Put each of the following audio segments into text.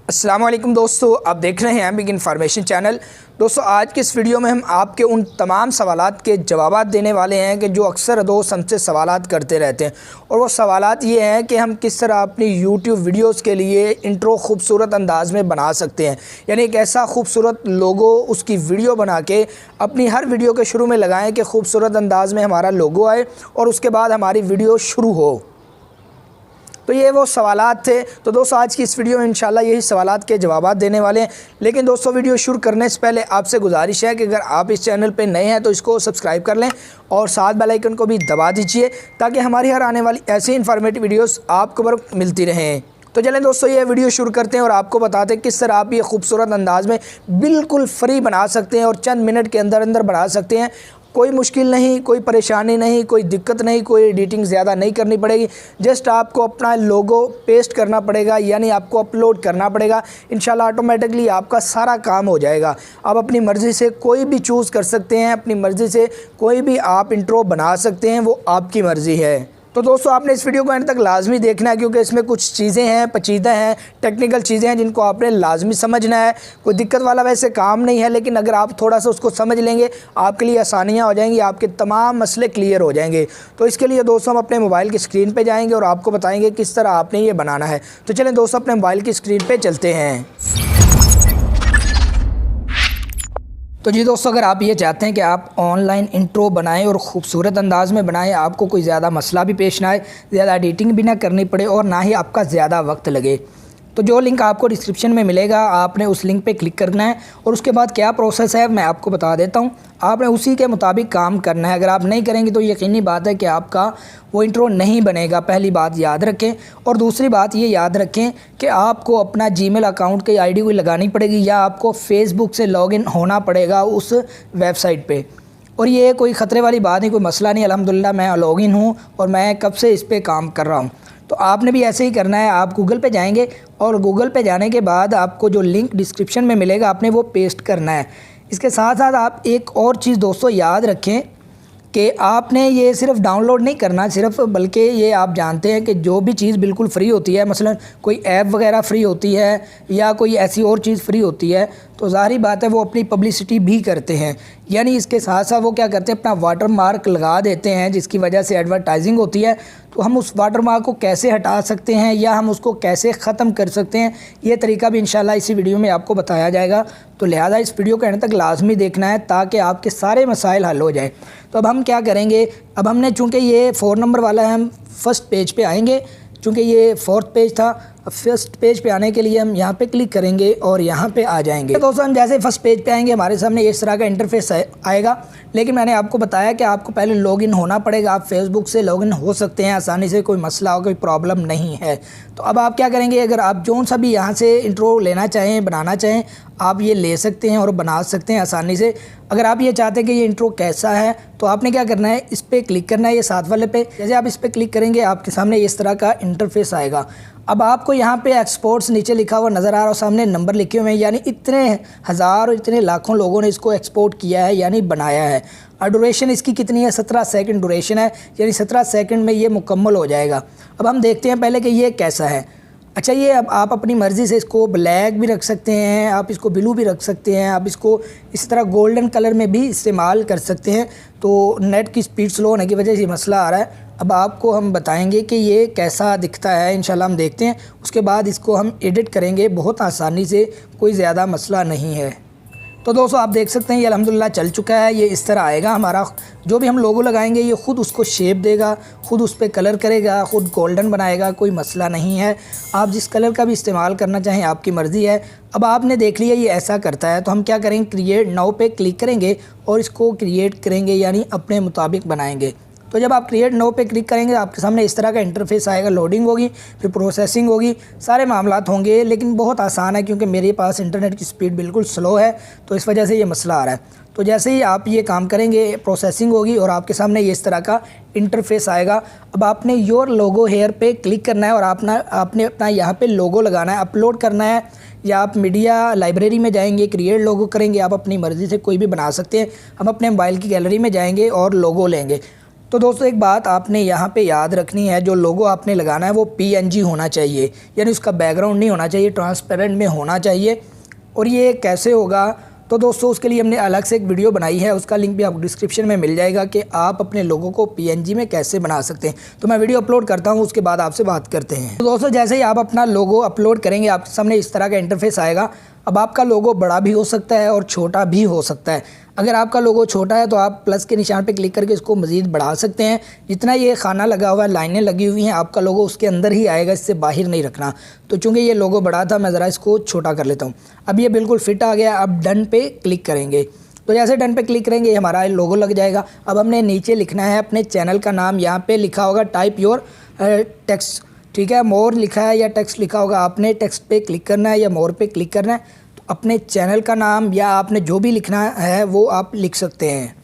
अस्सलाम वालेकुम दोस्तों, आप देख रहे हैं बिग इन्फॉर्मेशन चैनल। दोस्तों, आज के इस वीडियो में हम आपके उन तमाम सवालात के जवाबात देने वाले हैं कि जो अक्सर दोस्त हमसे सवालात करते रहते हैं। और वो सवालात ये हैं कि हम किस तरह अपनी यूट्यूब वीडियोस के लिए इंट्रो खूबसूरत अंदाज में बना सकते हैं, यानी एक ऐसा खूबसूरत लोगो उसकी वीडियो बना के अपनी हर वीडियो के शुरू में लगाएं कि खूबसूरत अंदाज में हमारा लोगो आए और उसके बाद हमारी वीडियो शुरू हो। तो ये वो सवालात थे। तो दोस्तों, आज की इस वीडियो में इंशाल्लाह यही सवालात के जवाबात देने वाले हैं। लेकिन दोस्तों, वीडियो शुरू करने से पहले आपसे गुजारिश है कि अगर आप इस चैनल पे नए हैं तो इसको सब्सक्राइब कर लें और साथ बेल आइकन को भी दबा दीजिए ताकि हमारी हर आने वाली ऐसी इन्फॉर्मेटिव वीडियोस आपको बर मिलती रहें। तो चलें दोस्तों, ये वीडियो शुरू करते हैं और आपको बताते हैं किस तरह आप ये खूबसूरत अंदाज में बिल्कुल फ्री बना सकते हैं और चंद मिनट के अंदर अंदर बना सकते हैं। कोई मुश्किल नहीं, कोई परेशानी नहीं, कोई दिक्कत नहीं, कोई एडिटिंग ज़्यादा नहीं करनी पड़ेगी। जस्ट आपको अपना लोगो पेस्ट करना पड़ेगा, यानी आपको अपलोड करना पड़ेगा। इंशाल्लाह ऑटोमेटिकली आपका सारा काम हो जाएगा। आप अपनी मर्ज़ी से कोई भी चूज़ कर सकते हैं, अपनी मर्ज़ी से कोई भी आप इंट्रो बना सकते हैं, वो आपकी मर्ज़ी है। तो दोस्तों, आपने इस वीडियो को एंड तक लाजमी देखना है क्योंकि इसमें कुछ चीज़ें हैं, पेचीदा हैं, टेक्निकल चीज़ें हैं जिनको आपने लाजमी समझना है। कोई दिक्कत वाला वैसे काम नहीं है, लेकिन अगर आप थोड़ा सा उसको समझ लेंगे आपके लिए आसानियाँ हो जाएंगी, आपके तमाम मसले क्लियर हो जाएंगे। तो इसके लिए दोस्तों हम अपने मोबाइल की स्क्रीन पर जाएँगे और आपको बताएँगे किस तरह आपने ये बनाना है। तो चलें दोस्तों, अपने मोबाइल की स्क्रीन पर चलते हैं। तो जी दोस्तों, अगर आप ये चाहते हैं कि आप ऑनलाइन इंट्रो बनाएं और ख़ूबसूरत अंदाज़ में बनाएं, आपको कोई ज़्यादा मसला भी पेश ना आए, ज़्यादा एडिटिंग भी ना करनी पड़े और ना ही आपका ज़्यादा वक्त लगे, तो जो लिंक आपको डिस्क्रिप्शन में मिलेगा आपने उस लिंक पे क्लिक करना है। और उसके बाद क्या प्रोसेस है मैं आपको बता देता हूँ। आपने उसी के मुताबिक काम करना है। अगर आप नहीं करेंगे तो यकीनी बात है कि आपका वो इंट्रो नहीं बनेगा। पहली बात याद रखें। और दूसरी बात ये याद रखें कि आपको अपना जीमेल अकाउंट की आईडी कोई लगानी पड़ेगी या आपको फेसबुक से लॉगिन होना पड़ेगा उस वेबसाइट पर। और ये कोई ख़तरे वाली बात नहीं, कोई मसला नहीं। अल्हम्दुलिल्लाह मैं लॉगिन हूँ और मैं कब से इस पर काम कर रहा हूँ। तो आपने भी ऐसे ही करना है। आप गूगल पे जाएंगे और गूगल पे जाने के बाद आपको जो लिंक डिस्क्रिप्शन में मिलेगा आपने वो पेस्ट करना है। इसके साथ साथ आप एक और चीज़ दोस्तों याद रखें कि आपने ये सिर्फ डाउनलोड नहीं करना सिर्फ, बल्कि ये आप जानते हैं कि जो भी चीज़ बिल्कुल फ्री होती है, मसलन कोई ऐप वगैरह फ्री होती है या कोई ऐसी और चीज़ फ्री होती है, तो ज़ाहिर बात है वो अपनी पब्लिसिटी भी करते हैं। यानी इसके साथ साथ वो क्या करते हैं, अपना वाटर मार्क लगा देते हैं जिसकी वजह से एडवर्टाइजिंग होती है। तो हम उस वाटर मार्क को कैसे हटा सकते हैं या हम उसको कैसे ख़त्म कर सकते हैं, ये तरीका भी इंशाल्लाह इसी वीडियो में आपको बताया जाएगा। तो लिहाजा इस वीडियो के एंड तक लाजमी देखना है ताकि आपके सारे मसाइल हल हो जाए। तो अब हम क्या करेंगे, अब हमने चूँकि ये 4 नंबर वाला है, हम फर्स्ट पेज पे आएंगे। चूँकि ये 4th पेज था, अब फर्स्ट पेज पे आने के लिए हम यहाँ पे क्लिक करेंगे और यहाँ पे आ जाएंगे। तो दोस्तों, हम जैसे फर्स्ट पेज पे आएंगे हमारे सामने इस तरह का इंटरफेस आएगा। लेकिन मैंने आपको बताया कि आपको पहले लॉगिन होना पड़ेगा। आप फेसबुक से लॉगिन हो सकते हैं आसानी से, कोई मसला हो, कोई प्रॉब्लम नहीं है। तो अब आप क्या करेंगे, अगर आप जो सा भी यहाँ से इंट्रो लेना चाहें, बनाना चाहें, आप ये ले सकते हैं और बना सकते हैं आसानी से। अगर आप ये चाहते हैं कि ये इंट्रो कैसा है तो आपने क्या करना है, इस पर क्लिक करना है, ये साथ वाले पे। जैसे आप इस पर क्लिक करेंगे आपके सामने इस तरह का इंटरफेस आएगा। अब आपको यहाँ पे एक्सपोर्ट्स नीचे लिखा हुआ नज़र आ रहा है, सामने नंबर लिखे हुए हैं, यानी इतने हज़ार और इतने लाखों लोगों ने इसको एक्सपोर्ट किया है यानी बनाया है। और ड्यूरेशन इसकी कितनी है, 17 सेकंड ड्यूरेशन है, यानी 17 सेकंड में ये मुकम्मल हो जाएगा। अब हम देखते हैं पहले कि ये कैसा है। अच्छा, ये अब आप अपनी मर्ज़ी से इसको ब्लैक भी रख सकते हैं, आप इसको ब्लू भी रख सकते हैं, आप इसको इस तरह गोल्डन कलर में भी इस्तेमाल कर सकते हैं। तो नेट की स्पीड स्लो होने की वजह से ये मसला आ रहा है। अब आपको हम बताएंगे कि ये कैसा दिखता है, इंशाल्लाह हम देखते हैं। उसके बाद इसको हम एडिट करेंगे बहुत आसानी से, कोई ज़्यादा मसला नहीं है। तो दोस्तों, आप देख सकते हैं ये अल्हम्दुलिल्लाह चल चुका है। ये इस तरह आएगा, हमारा जो भी हम लोगो लगाएंगे ये ख़ुद उसको शेप देगा, ख़ुद उस पर कलर करेगा, ख़ुद गोल्डन बनाएगा, कोई मसला नहीं है। आप जिस कलर का भी इस्तेमाल करना चाहें आपकी मर्ज़ी है। अब आपने देख लिया ये ऐसा करता है, तो हम क्या करेंगे, क्रिएट नाउ पे क्लिक करेंगे और इसको क्रिएट करेंगे, यानी अपने मुताबिक बनाएंगे। तो जब आप क्रिएट नाउ पे क्लिक करेंगे आपके सामने इस तरह का इंटरफेस आएगा। लोडिंग होगी, फिर प्रोसेसिंग होगी, सारे मामलात होंगे, लेकिन बहुत आसान है क्योंकि मेरे पास इंटरनेट की स्पीड बिल्कुल स्लो है, तो इस वजह से ये मसला आ रहा है। तो जैसे ही आप ये काम करेंगे प्रोसेसिंग होगी और आपके सामने ये इस तरह का इंटरफेस आएगा। अब आपने योर लोगो हेयर पे क्लिक करना है और आपने अपना यहाँ पे लोगो लगाना है, अपलोड करना है, या आप मीडिया लाइब्रेरी में जाएंगे, क्रिएट लोगो करेंगे। आप अपनी मर्ज़ी से कोई भी बना सकते हैं। हम अपने मोबाइल की गैलरी में जाएंगे और लोगो लेंगे। तो दोस्तों एक बात आपने यहाँ पे याद रखनी है, जो लोगो आपने लगाना है वो PNG होना चाहिए, यानी उसका बैकग्राउंड नहीं होना चाहिए, ट्रांसपेरेंट में होना चाहिए। और ये कैसे होगा, तो दोस्तों उसके लिए हमने अलग से एक वीडियो बनाई है, उसका लिंक भी आपको डिस्क्रिप्शन में मिल जाएगा कि आप अपने लोगों को PNG में कैसे बना सकते हैं। तो मैं वीडियो अपलोड करता हूँ, उसके बाद आपसे बात करते हैं। तो दोस्तों जैसे ही आप अपना लोगो अपलोड करेंगे आपके सामने इस तरह का इंटरफेस आएगा। अब आपका लोगो बड़ा भी हो सकता है और छोटा भी हो सकता है। अगर आपका लोगो छोटा है तो आप प्लस के निशान पे क्लिक करके इसको मज़ीद बढ़ा सकते हैं। जितना ये खाना लगा हुआ है, लाइनें लगी हुई हैं, आपका लोगो उसके अंदर ही आएगा, इससे बाहर नहीं रखना। तो चूँकि ये लोगो बड़ा था, मैं ज़रा इसको छोटा कर लेता हूँ। अब ये बिल्कुल फिट आ गया। अब डन पे क्लिक करेंगे, तो जैसे डन पे क्लिक करेंगे हमारा लोगो लग जाएगा। अब हमने नीचे लिखना है अपने चैनल का नाम, यहाँ पे लिखा होगा टाइप योर टेक्स्ट, ठीक है। मोर लिखा है या टेक्स्ट लिखा होगा, आपने टेक्स्ट पे क्लिक करना है या मोर पे क्लिक करना है। तो अपने चैनल का नाम या आपने जो भी लिखना है वो आप लिख सकते हैं।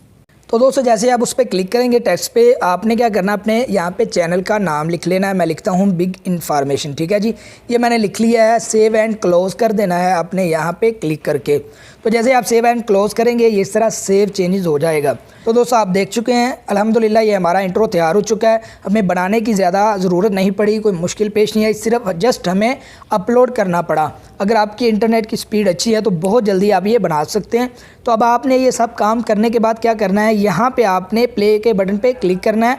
तो दोस्तों जैसे आप उस पर क्लिक करेंगे टेक्स्ट पे, आपने क्या करना है, अपने यहाँ पे चैनल का नाम लिख लेना है। मैं लिखता हूँ बिग इन्फॉर्मेशन, ठीक है जी, ये मैंने लिख लिया है। सेव एंड क्लोज़ कर देना है अपने यहाँ पे क्लिक करके। तो जैसे आप सेव एंड क्लोज़ करेंगे ये इस तरह सेव चेंजेस हो जाएगा। तो दोस्तों आप देख चुके हैं अल्हम्दुलिल्लाह ये हमारा इंट्रो तैयार हो चुका है। हमें बनाने की ज़्यादा ज़रूरत नहीं पड़ी, कोई मुश्किल पेश नहीं आई, सिर्फ जस्ट हमें अपलोड करना पड़ा। अगर आपकी इंटरनेट की स्पीड अच्छी है तो बहुत जल्दी आप ये बना सकते हैं। तो अब आपने ये सब काम करने के बाद क्या करना है, यहाँ पे आपने प्ले के बटन पे क्लिक करना है।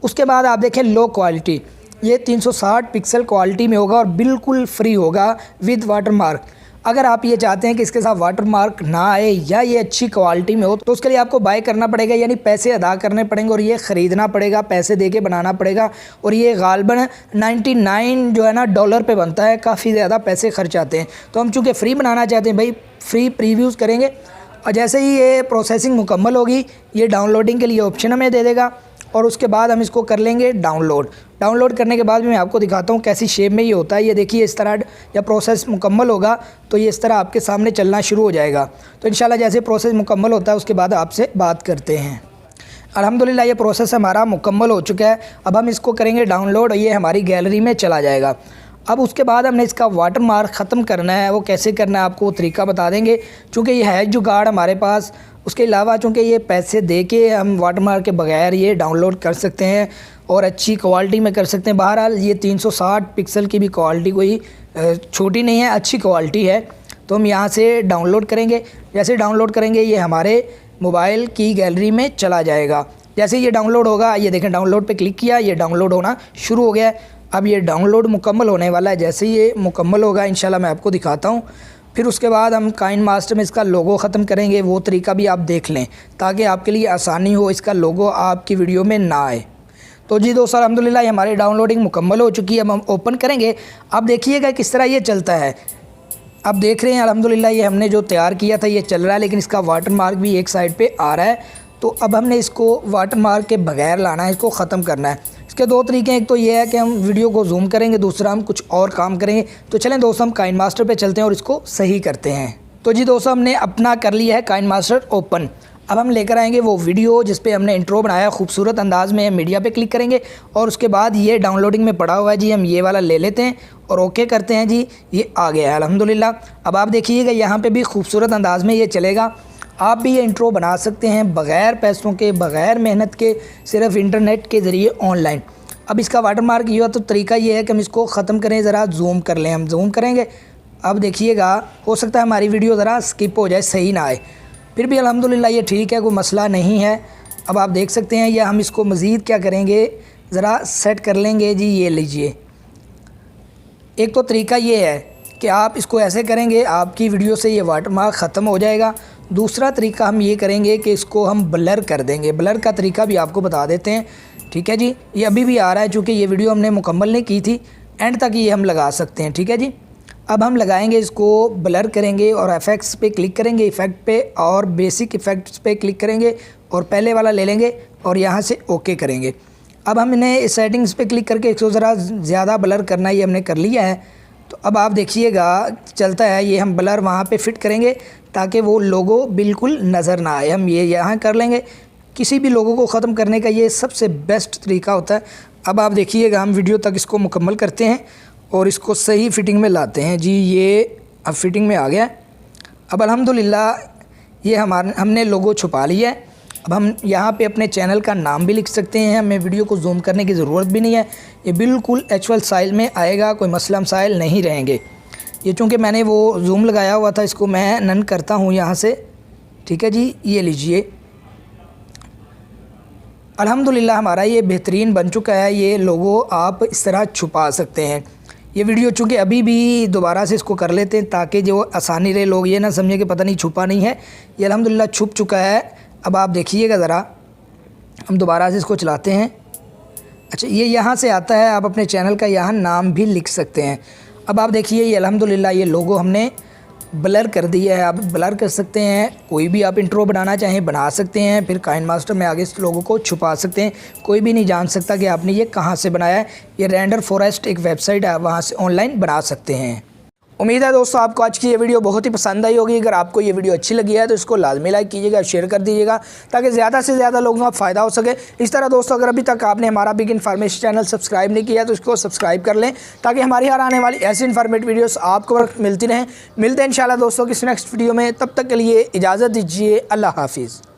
उसके बाद आप देखें लो क्वालिटी, ये 360 पिक्सल क्वालिटी में होगा और बिल्कुल फ्री होगा विद वाटरमार्क। अगर आप ये चाहते हैं कि इसके साथ वाटरमार्क ना आए या ये अच्छी क्वालिटी में हो, तो उसके लिए आपको बाय करना पड़ेगा, यानी पैसे अदा करने पड़ेंगे और ये ख़रीदना पड़ेगा, पैसे दे के बनाना पड़ेगा। और ये गालबन 99 जो है ना डॉलर पे बनता है, काफ़ी ज़्यादा पैसे खर्च आते हैं। तो हम चूँकि फ्री बनाना चाहते हैं भाई, फ्री प्रीव्यूज़ करेंगे और जैसे ही ये प्रोसेसिंग मुकम्मल होगी ये डाउनलोडिंग के लिए ऑप्शन हमें दे देगा और उसके बाद हम इसको कर लेंगे डाउनलोड। डाउनलोड करने के बाद मैं आपको दिखाता हूँ कैसी शेप में ये होता है। ये देखिए इस तरह जब प्रोसेस मुकम्मल होगा तो ये इस तरह आपके सामने चलना शुरू हो जाएगा। तो इंशाल्लाह जैसे प्रोसेस मुकम्मल होता है उसके बाद आपसे बात करते हैं। अल्हम्दुलिल्लाह ये प्रोसेस हमारा मुकम्मल हो चुका है। अब हम इसको करेंगे डाउनलोड और ये हमारी गैलरी में चला जाएगा। अब उसके बाद हमने इसका वाटरमार्क ख़त्म करना है, वो कैसे करना है आपको वो तरीका बता देंगे। चूँकि ये है जुगाड़ हमारे पास, उसके अलावा चूँकि ये पैसे दे के हम वाटरमार्क के बगैर ये डाउनलोड कर सकते हैं और अच्छी क्वालिटी में कर सकते हैं। बहरहाल ये 360 पिक्सल की भी क्वालिटी कोई छोटी नहीं है, अच्छी क्वालिटी है। तो हम यहाँ से डाउनलोड करेंगे। जैसे डाउनलोड करेंगे ये हमारे मोबाइल की गैलरी में चला जाएगा। जैसे ये डाउनलोड होगा, ये देखें डाउनलोड पे क्लिक किया, ये डाउनलोड होना शुरू हो गया है। अब ये डाउनलोड मुकम्मल होने वाला है। जैसे ये मुकम्मल होगा इंशाल्लाह मैं आपको दिखाता हूँ। फिर उसके बाद हम काइनमास्टर में इसका लोगो ख़त्म करेंगे, वो तरीका भी आप देख लें ताकि आपके लिए आसानी हो, इसका लोगो आपकी वीडियो में ना आए। तो जी दोस्तों अल्हम्दुलिल्लाह ये हमारी डाउनलोडिंग मुकम्मल हो चुकी है। अब हम ओपन करेंगे। अब देखिएगा किस तरह ये चलता है। अब देख रहे हैं अल्हम्दुलिल्लाह ये हमने जो तैयार किया था ये चल रहा है, लेकिन इसका वाटरमार्क भी एक साइड पे आ रहा है। तो अब हमने इसको वाटरमार्क के बगैर लाना है, इसको ख़त्म करना है। इसके दो तरीके हैं, एक तो ये है कि हम वीडियो को जूम करेंगे, दूसरा हम कुछ और काम करेंगे। तो चलें दोस्तों हम काइनमास्टर पे चलते हैं और इसको सही करते हैं। तो जी दोस्तों हमने अपना कर लिया है काइनमास्टर ओपन। अब हम लेकर आएंगे वो वीडियो जिस पे हमने इंट्रो बनाया खूबसूरत अंदाज़ में। मीडिया पे क्लिक करेंगे और उसके बाद ये डाउनलोडिंग में पड़ा हुआ है जी, हम ये वाला ले लेते हैं और ओके करते हैं जी, ये आ गया है अल्हम्दुलिल्लाह। अब आप देखिएगा यहाँ पे भी खूबसूरत अंदाज़ में ये चलेगा। आप भी ये इंट्रो बना सकते हैं बग़ैर पैसों के, बग़ैर मेहनत के, सिर्फ इंटरनेट के ज़रिए ऑनलाइन। अब इसका वाटरमार्क ये हुआ तो तरीका ये है कि हम इसको ख़त्म करें, ज़रा जूम कर लें। हम जूम करेंगे, अब देखिएगा हो सकता है हमारी वीडियो ज़रा स्किप हो जाए, सही ना आए, फिर भी अल्हम्दुलिल्लाह ये ठीक है, कोई मसला नहीं है। अब आप देख सकते हैं या हम इसको मज़ीद क्या करेंगे, ज़रा सेट कर लेंगे जी। ये लीजिए, एक तो तरीका ये है कि आप इसको ऐसे करेंगे आपकी वीडियो से ये वाटरमार्क ख़त्म हो जाएगा। दूसरा तरीका हम ये करेंगे कि इसको हम ब्लर कर देंगे। ब्लर का तरीका भी आपको बता देते हैं, ठीक है जी। ये अभी भी आ रहा है, चूँकि ये वीडियो हमने मुकम्मल नहीं की थी, एंड तक ये हम लगा सकते हैं, ठीक है जी। अब हम लगाएंगे इसको, ब्लर करेंगे और इफ़ेक्ट्स पे क्लिक करेंगे, इफ़ेक्ट पे और बेसिक इफ़ेक्ट्स पे क्लिक करेंगे और पहले वाला ले लेंगे और यहाँ से ओके करेंगे। अब हमने सेटिंग्स पे क्लिक करके इसको ज़रा ज़्यादा ब्लर करना ये हमने कर लिया है। तो अब आप देखिएगा चलता है, ये हम ब्लर वहाँ पे फिट करेंगे ताकि वो लोगो बिल्कुल नज़र ना आए। हम ये यहाँ कर लेंगे। किसी भी लोगों को ख़त्म करने का ये सबसे बेस्ट तरीका होता है। अब आप देखिएगा हम वीडियो तक इसको मुकम्मल करते हैं और इसको सही फ़िटिंग में लाते हैं जी। ये अब फिटिंग में आ गया। अब अल्हम्दुलिल्लाह ये हमने लोगो छुपा लिया है। अब हम यहाँ पे अपने चैनल का नाम भी लिख सकते हैं, हमें वीडियो को जूम करने की ज़रूरत भी नहीं है। ये बिल्कुल एक्चुअल साइज़ में आएगा, कोई मसला मसाइल नहीं रहेंगे। ये चूँकि मैंने वो जूम लगाया हुआ था, इसको मैं नन करता हूँ यहाँ से। ठीक है जी, ये लीजिए। अल्हम्दुलिल्लाह हमारा ये बेहतरीन बन चुका है। ये लोगो आप इस तरह छुपा सकते हैं। ये वीडियो चूँकि अभी भी दोबारा से इसको कर लेते हैं ताकि जो आसानी रहे, लोग ये ना समझे कि पता नहीं छुपा नहीं है। ये अल्हम्दुलिल्लाह छुप चुका है। अब आप देखिएगा ज़रा, हम दोबारा से इसको चलाते हैं। अच्छा, ये यहाँ से आता है, आप अपने चैनल का यहाँ नाम भी लिख सकते हैं। अब आप देखिए, ये अल्हम्दुलिल्लाह ये लोगो हमने ब्लर कर दिया है। आप ब्लर कर सकते हैं, कोई भी आप इंट्रो बनाना चाहें बना सकते हैं। फिर काइनमास्टर में आगे इस लोगों को छुपा सकते हैं, कोई भी नहीं जान सकता कि आपने ये कहाँ से बनाया है। ये रेंडर फॉरेस्ट एक वेबसाइट है, आप वहाँ से ऑनलाइन बना सकते हैं। उम्मीद है दोस्तों आपको आज की ये वीडियो बहुत ही पसंद आई होगी। अगर आपको ये वीडियो अच्छी लगी है तो इसको लाजमी लाइक कीजिएगा, शेयर कर दीजिएगा ताकि ज़्यादा से ज़्यादा लोगों का फ़ायदा हो सके। इस तरह दोस्तों, अगर अभी तक आपने हमारा बिग इन्फॉर्मेशन चैनल सब्सक्राइब नहीं किया तो इसको सब्सक्राइब कर लें ताकि हमारी हर आने वाली ऐसी इन्फॉर्मेटिव वीडियोस आपको मिलती रहें। मिलते हैं इंशाल्लाह दोस्तों किसी नेक्स्ट वीडियो में, तब तक के लिए इजाज़त दीजिए। अल्लाह हाफिज़।